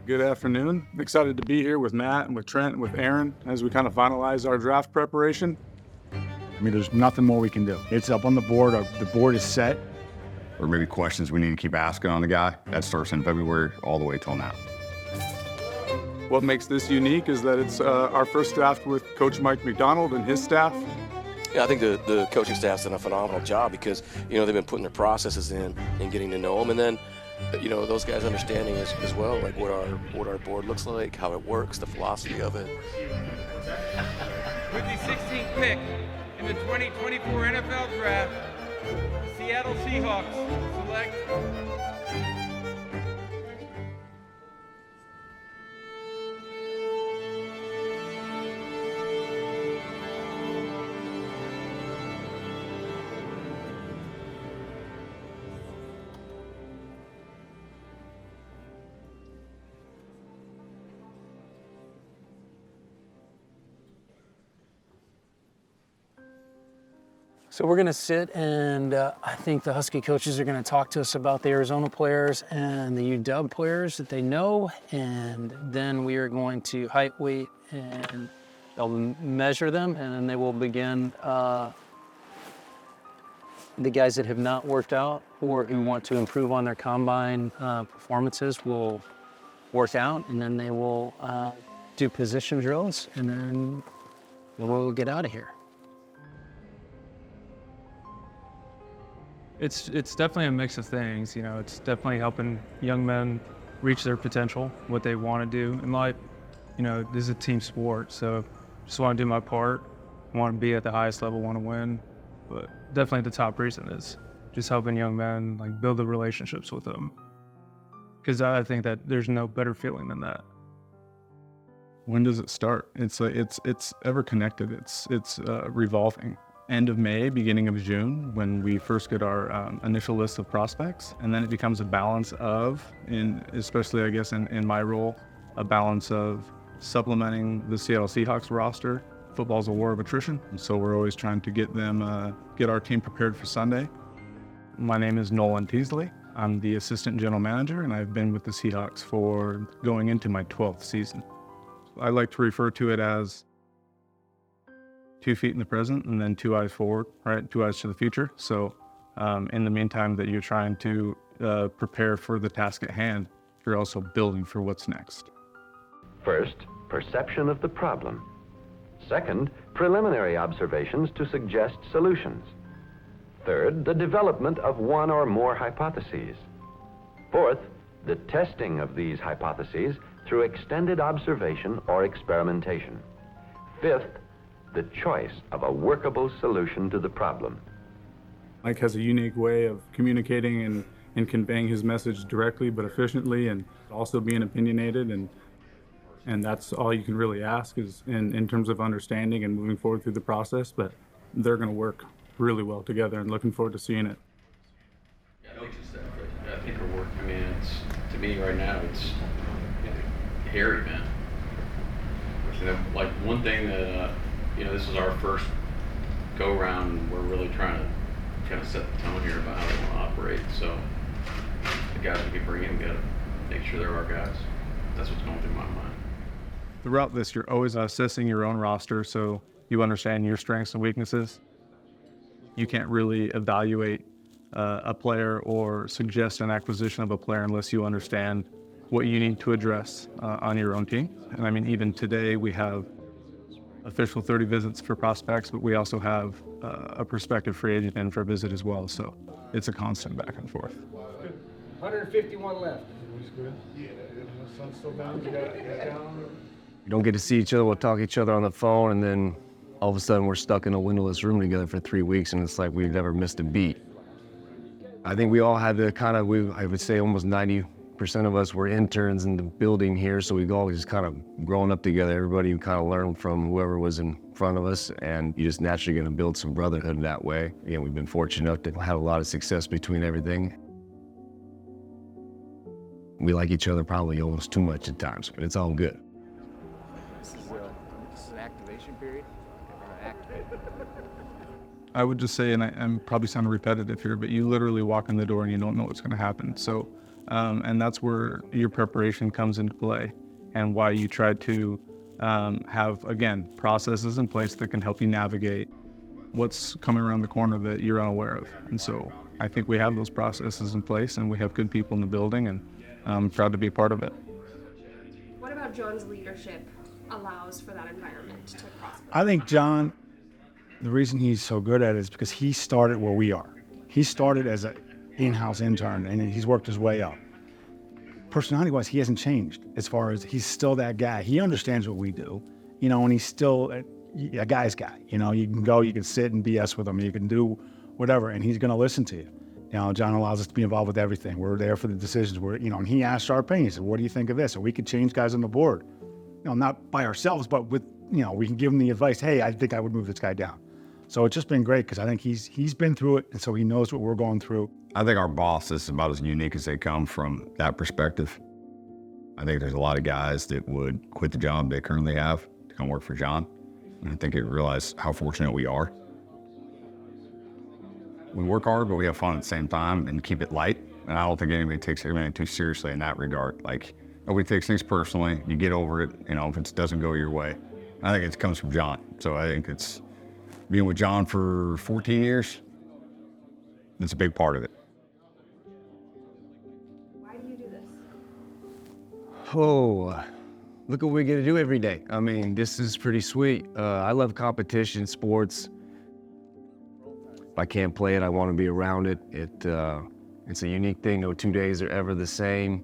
Good afternoon. I'm excited to be here with Matt and with Trent and with Aaron as we kind of finalize our draft preparation. I mean, there's nothing more we can do. It's up on the board. The board is set. Or maybe questions we need to keep asking on the guy. That starts in February all the way till now. What makes this unique is that it's our first draft with Coach Mike McDonald and his staff. Yeah, I think the coaching staff's done a phenomenal job because, they've been putting their processes in and getting to know them. And then, those guys understanding as well, like what our board looks like, how it works, the philosophy of it. With the 16th pick in the 2024 NFL Draft, the Seattle Seahawks select So we're going to sit and I think the Husky coaches are going to talk to us about the Arizona players and the UW players that they know, and then we are going to height, weight, and they'll measure them, and then they will begin the guys that have not worked out or who want to improve on their combine performances will work out, and then they will do position drills, and then we'll get out of here. It's definitely a mix of things. It's definitely helping young men reach their potential, what they want to do in life. This is a team sport, so just want to do my part, want to be at the highest level, want to win. But definitely the top reason is just helping young men build the relationships with them. Because I think that there's no better feeling than that. When does it start? It's ever connected. It's revolving. End of May, beginning of June, when we first get our initial list of prospects, and then it becomes a balance of, especially I guess in my role, a balance of supplementing the Seattle Seahawks roster. Football's a war of attrition, and so we're always trying to get our team prepared for Sunday. My name is Nolan Teasley. I'm the assistant general manager, and I've been with the Seahawks for going into my 12th season. I like to refer to it as 2 feet in the present and then 2 eyes forward, right? 2 eyes to the future. So in the meantime that you're trying to prepare for the task at hand, you're also building for what's next. First, perception of the problem. Second, preliminary observations to suggest solutions. Third, the development of one or more hypotheses. Fourth, the testing of these hypotheses through extended observation or experimentation. Fifth, the choice of a workable solution to the problem. Mike has a unique way of communicating and conveying his message directly but efficiently, and also being opinionated, and that's all you can really ask is in terms of understanding and moving forward through the process. But they're going to work really well together, and looking forward to seeing it. I think our work, to me right now, it's hairy, man. One thing that this is our first go-round, and we're really trying to kind of set the tone here about how we want to operate. So the guys we can bring in, got to make sure they're our guys. That's what's going through my mind. Throughout this, you're always assessing your own roster, so you understand your strengths and weaknesses. You can't really evaluate a player or suggest an acquisition of a player unless you understand what you need to address on your own team. And even today we have official 30 visits for prospects, but we also have a prospective free agent in for a visit as well. So it's a constant back and forth. 151 left. We don't get to see each other. We'll talk to each other on the phone, and then all of a sudden we're stuck in a windowless room together for 3 weeks, and it's like we've never missed a beat. I think we all had the I would say almost 90% of us were interns in the building here, so we've all just kind of grown up together. Everybody kind of learned from whoever was in front of us, and you're just naturally going to build some brotherhood that way. Again, we've been fortunate enough to have a lot of success between everything. We like each other probably almost too much at times, but it's all good. This is an activation period. I would just say, and I'm probably sounding repetitive here, but you literally walk in the door and you don't know what's going to happen. So And that's where your preparation comes into play, and why you try to have, again, processes in place that can help you navigate what's coming around the corner that you're unaware of. And so I think we have those processes in place, and we have good people in the building, and I'm proud to be a part of it. What about John's leadership allows for that environment to prosper? I think John, the reason he's so good at it is because he started where we are. He started as an in-house intern, and he's worked his way up. Personality-wise, he hasn't changed as far as he's still that guy. He understands what we do, and he's still a guy's guy. You can go, you can sit and BS with him, you can do whatever, and he's going to listen to you. John allows us to be involved with everything. We're there for the decisions. And he asked our opinion. He said, "What do you think of this?" And we could change guys on the board, not by ourselves, but with, we can give him the advice. Hey, I think I would move this guy down. So it's just been great because I think he's been through it, and so he knows what we're going through. I think our boss is about as unique as they come from that perspective. I think there's a lot of guys that would quit the job they currently have to come work for John. And I think they realize how fortunate we are. We work hard, but we have fun at the same time and keep it light. And I don't think anybody takes everything too seriously in that regard. Like, nobody takes things personally. You get over it, if it doesn't go your way. I think it comes from John. So I think it's being with John for 14 years, that's a big part of it. Why do you do this? Oh, look what we get to do every day. I mean, this is pretty sweet. I love competition, sports. If I can't play it, I want to be around it. It's a unique thing. No 2 days are ever the same.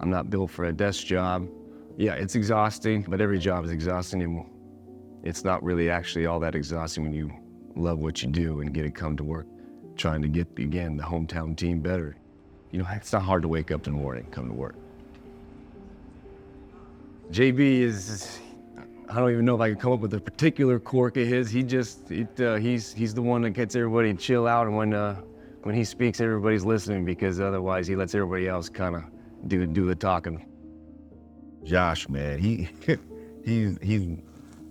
I'm not built for a desk job. Yeah, it's exhausting, but every job is exhausting, and it's not really actually all that exhausting when you love what you do and get to come to work, trying to get, again, the hometown team better. It's not hard to wake up in the morning and come to work. JB is, I don't even know if I can come up with a particular quirk of his. He's the one that gets everybody to chill out, and when he speaks, everybody's listening, because otherwise he lets everybody else kind of do the talking. Josh, man, he's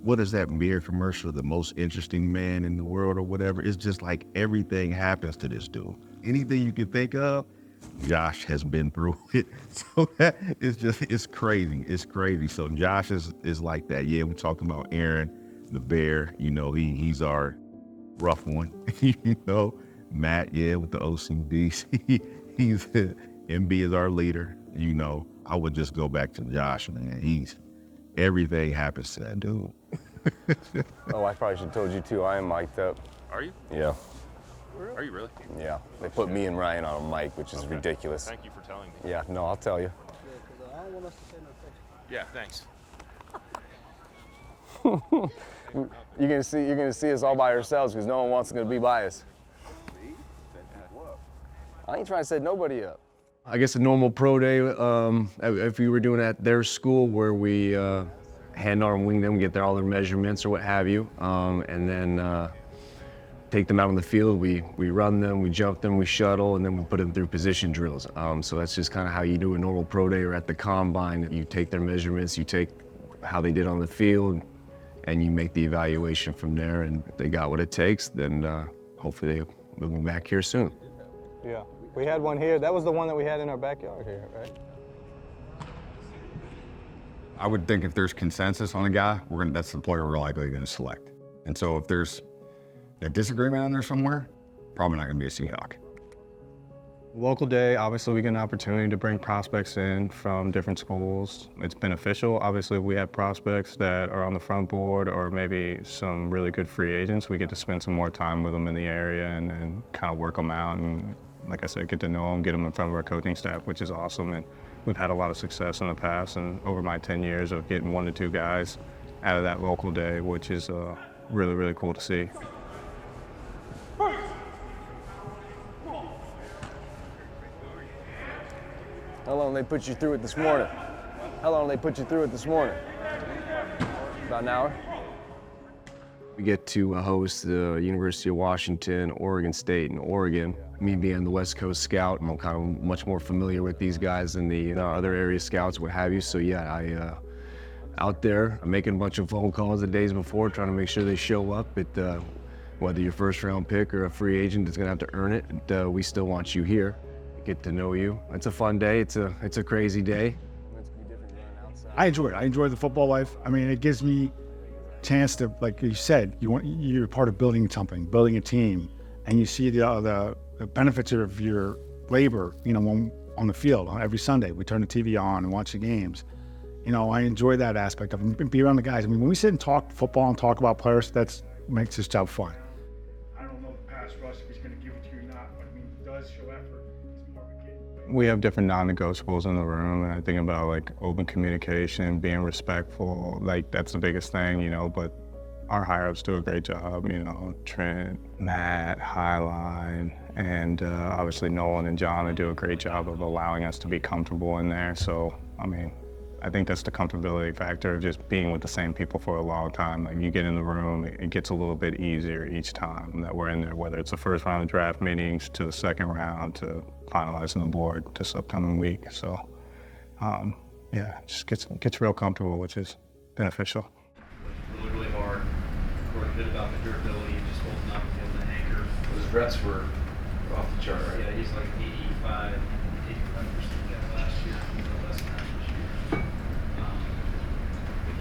what is that beer commercial? The most interesting man in the world or whatever. It's just like everything happens to this dude. Anything you can think of, Josh has been through it. So it's crazy. It's crazy. So Josh is like that. Yeah, we're talking about Aaron, the bear. He's our rough one. Matt, with the OCDs. He's MB is our leader. I would just go back to Josh, man. Everything happens to that dude. Oh, I probably should have told you too. I am mic'd up. Are you? Yeah. Are you really? Yeah. They put me and Ryan on a mic, which is ridiculous. Thank you for telling me. Yeah, no, I'll tell you. Yeah, thanks. You're gonna see us all by ourselves because no one wants to be by us. I ain't trying to set nobody up. I guess a normal pro day, if we were doing it at their school, where we hand arm wing them, get all their measurements or what have you, and then take them out on the field. We run them, we jump them, we shuttle, and then we put them through position drills. So that's just kind of how you do a normal pro day or at the combine. You take their measurements, you take how they did on the field, and you make the evaluation from there. And if they got what it takes, then hopefully they'll be back here soon. Yeah, we had one here. That was the one that we had in our backyard here, right? I would think if there's consensus on a guy, that's the player we're likely going to select. And so if there's a disagreement on there somewhere, probably not going to be a Seahawk. Local day, obviously we get an opportunity to bring prospects in from different schools. It's beneficial. Obviously we have prospects that are on the front board, or maybe some really good free agents. We get to spend some more time with them in the area and kind of work them out, and like I said, get to know them, get them in front of our coaching staff, which is awesome. And we've had a lot of success in the past, and over my 10 years of getting 1 to 2 guys out of that local day, which is really, really cool to see. How long they put you through it this morning? About an hour. We get to host the University of Washington, Oregon State, and Oregon. Me being the West Coast scout, I'm kind of much more familiar with these guys than the other area scouts, what have you. So yeah, I out there, I'm making a bunch of phone calls the days before, trying to make sure they show up. But whether you're first round pick or a free agent that's gonna have to earn it, we still want you here. get to know you. It's a fun day. It's a crazy day. I enjoy it. I enjoy the football life. I mean, it gives me a chance to, like you said, you're part of building something, building a team, and you see the benefits of your labor, on the field. Every Sunday, we turn the TV on and watch the games. I enjoy that aspect of it, be around the guys. I mean, when we sit and talk football and talk about players, that makes this job fun. I don't know the pass rush, if he's going to give it to you or not, but I mean, he does show effort. He's more of a kid. We have different non-negotiables in the room, and I think about like open communication, being respectful. Like that's the biggest thing, but our higher-ups do a great job, Trent, Matt, Highline, and obviously Nolan and John do a great job of allowing us to be comfortable in there. So, I mean, I think that's the comfortability factor of just being with the same people for a long time. Like you get in the room, it gets a little bit easier each time that we're in there, whether it's the first round of draft meetings to the second round to finalizing the board this upcoming week. So, it just gets real comfortable, which is beneficial. Really hard. We're good about the durability, just holding up and the anchor. His reps were off the chart, right? Yeah, he's like 85% last year, less than that this year. But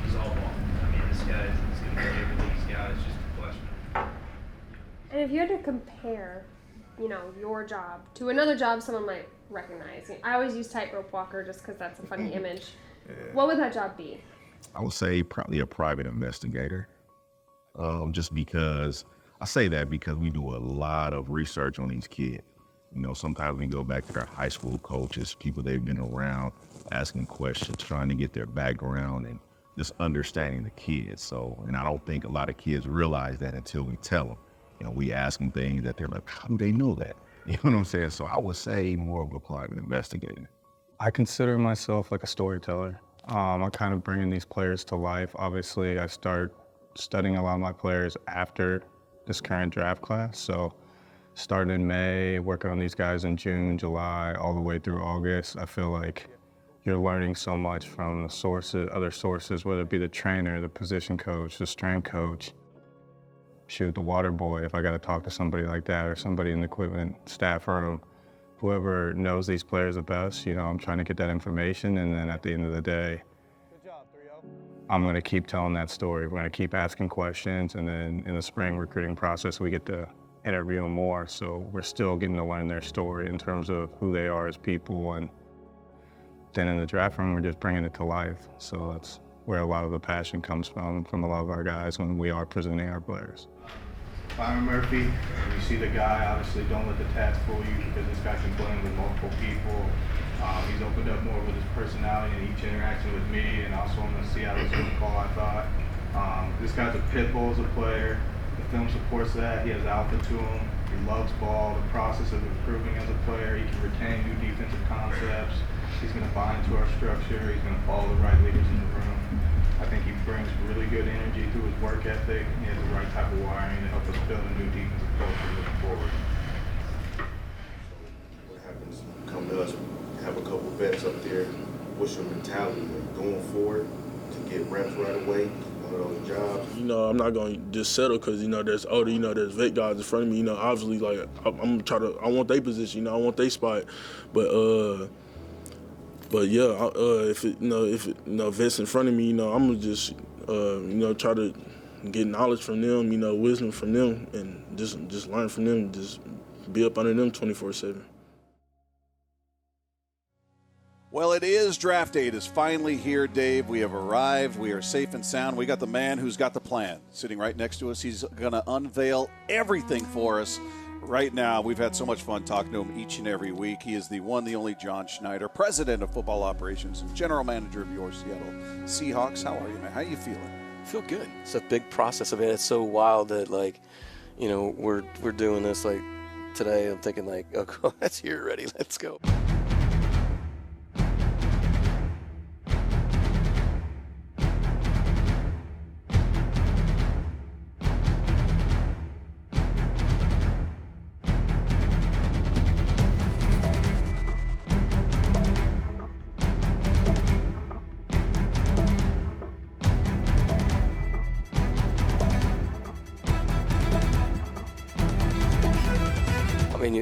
he's all ball. I mean, this guy is going to be able to these guys, just a question. And if you had to compare, your job to another job someone might recognize, I always use tightrope walker just because that's a funny image. Yeah. What would that job be? I would say probably a private investigator, just because I say that because we do a lot of research on these kids. Sometimes we go back to their high school coaches, people they've been around, asking questions, trying to get their background and just understanding the kids. So, and I don't think a lot of kids realize that until we tell them. We ask them things that they're like, how do they know that? You know what I'm saying? So I would say more of a private investigator. I consider myself like a storyteller. I'm kind of bringing these players to life. Obviously, I start studying a lot of my players after this current draft class. So starting in May, working on these guys in June, July, all the way through August, I feel like you're learning so much from the sources, other sources, whether it be the trainer, the position coach, the strength coach, the water boy, if I got to talk to somebody like that, or somebody in the equipment staff room. Whoever knows these players the best, I'm trying to get that information, and then at the end of the day, I'm going to keep telling that story. We're going to keep asking questions, and then in the spring recruiting process, we get to interview them more, so we're still getting to learn their story in terms of who they are as people, and then in the draft room, we're just bringing it to life. So that's where a lot of the passion comes from a lot of our guys when we are presenting our players. Byron Murphy, you see the guy, obviously don't let the tats fool you because this guy can blend with multiple people. He's opened up more with his personality in each interaction with me and also on the Seattle Zoom call, I thought. This guy's a pit bull as a player. The film supports that. He has alpha to him. He loves ball. The process of improving as a player. He can retain new defensive concepts. He's going to buy into our structure. He's going to follow the right leaders in the room. I think he brings really good energy through his work ethic. He has the right type of wiring to help us build a new defensive culture moving forward. What happens, come to us, have a couple vets up there. What's your mentality going forward to get reps right away, one of those jobs? I'm not going to just settle because, there's older, there's vet guys in front of me. Obviously, like, I want their position, I want their spot. But yeah, if vets in front of me, I'm gonna just try to get knowledge from them, wisdom from them, and just learn from them, just be up under them 24/7. Well, it is draft day. It is finally here, Dave. We have arrived. We are safe and sound. We got the man who's got the plan sitting right next to us. He's going to unveil everything for us right now. We've had so much fun talking to him each and every week. He is the one, the only John Schneider, president of football operations and general manager of your Seattle Seahawks. How are you, man? How are you feeling? I feel good. It's a big process of it. It's so wild that, we're doing this, today. I'm thinking, oh, that's here already. Let's go.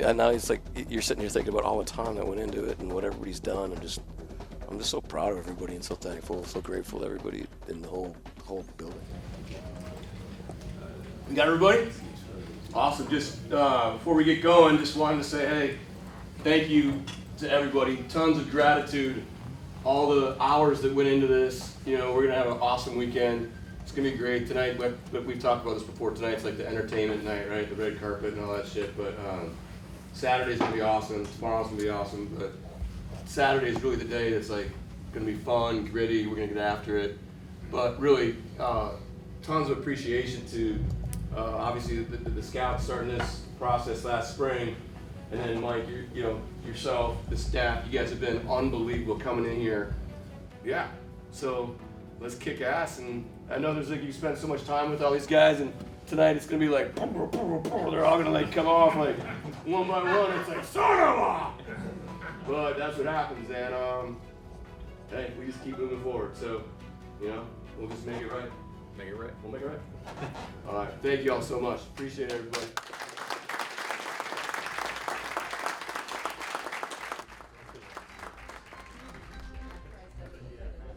and now it's like you're sitting here thinking about all the time that went into it and what everybody's done. I'm just so proud of everybody and so thankful, so grateful to everybody in the whole building. You got everybody? Awesome. Just before we get going, just wanted to say, hey, thank you to everybody. Tons of gratitude. All the hours that went into this. You know, we're gonna have an awesome weekend. It's gonna be great tonight. But we've talked about this before. Tonight's like the entertainment night, right? The red carpet and all that shit. But Saturday's gonna be awesome. Tomorrow's gonna be awesome. But Saturday's really the day that's like gonna be fun, gritty. We're gonna get after it. But really, tons of appreciation to obviously the scouts starting this process last spring. And then Mike, yourself, the staff, you guys have been unbelievable coming in here. Yeah, so let's kick ass. And I know you spent so much time with all these guys, and tonight it's gonna be like, they're all gonna like come off like one by one. It's like, son of a! But that's what happens, and hey, we just keep moving forward. So, we'll just make it right. Make it right. We'll make it right. All right, thank you all so much. Appreciate everybody.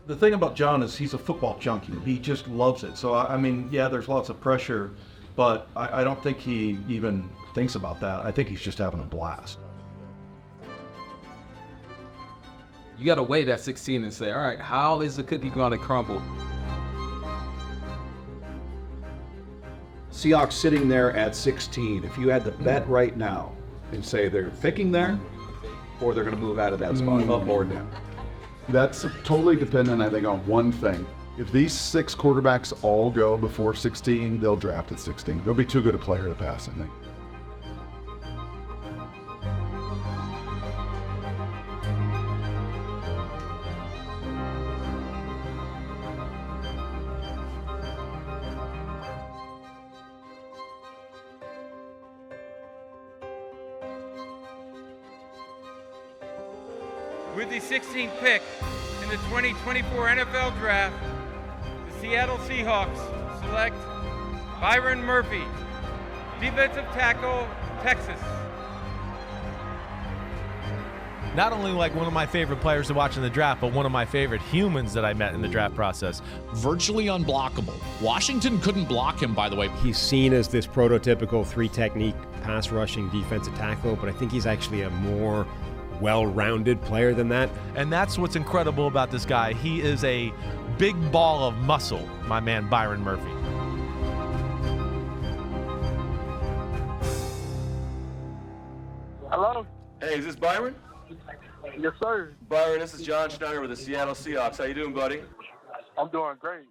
The thing about John is he's a football junkie. He just loves it. So, I mean, yeah, there's lots of pressure, but I don't think he even thinks about that. I think he's just having a blast. You got to weigh that 16 and say, all right, how is the cookie going to crumble? Seahawks sitting there at 16. If you had to bet right now and say they're picking there or they're going to move out of that spot, up or down. That's totally dependent, I think, on one thing. If these 6 quarterbacks all go before 16, they'll draft at 16. They'll be too good a player to pass, I think. With the 16th pick in the 2024 NFL Draft, the Seattle Seahawks select Byron Murphy, defensive tackle, Texas. Not only like one of my favorite players to watch in the draft, but one of my favorite humans that I met in the draft process. Virtually unblockable. Washington couldn't block him, by the way. He's seen as this prototypical 3-technique pass rushing defensive tackle, but I think he's actually a more well-rounded player than that. And that's what's incredible about this guy. He is a big ball of muscle, my man Byron Murphy. Hello? Hey, is this Byron? Yes, sir. Byron, this is John Schneider with the Seattle Seahawks. How you doing, buddy? I'm doing great.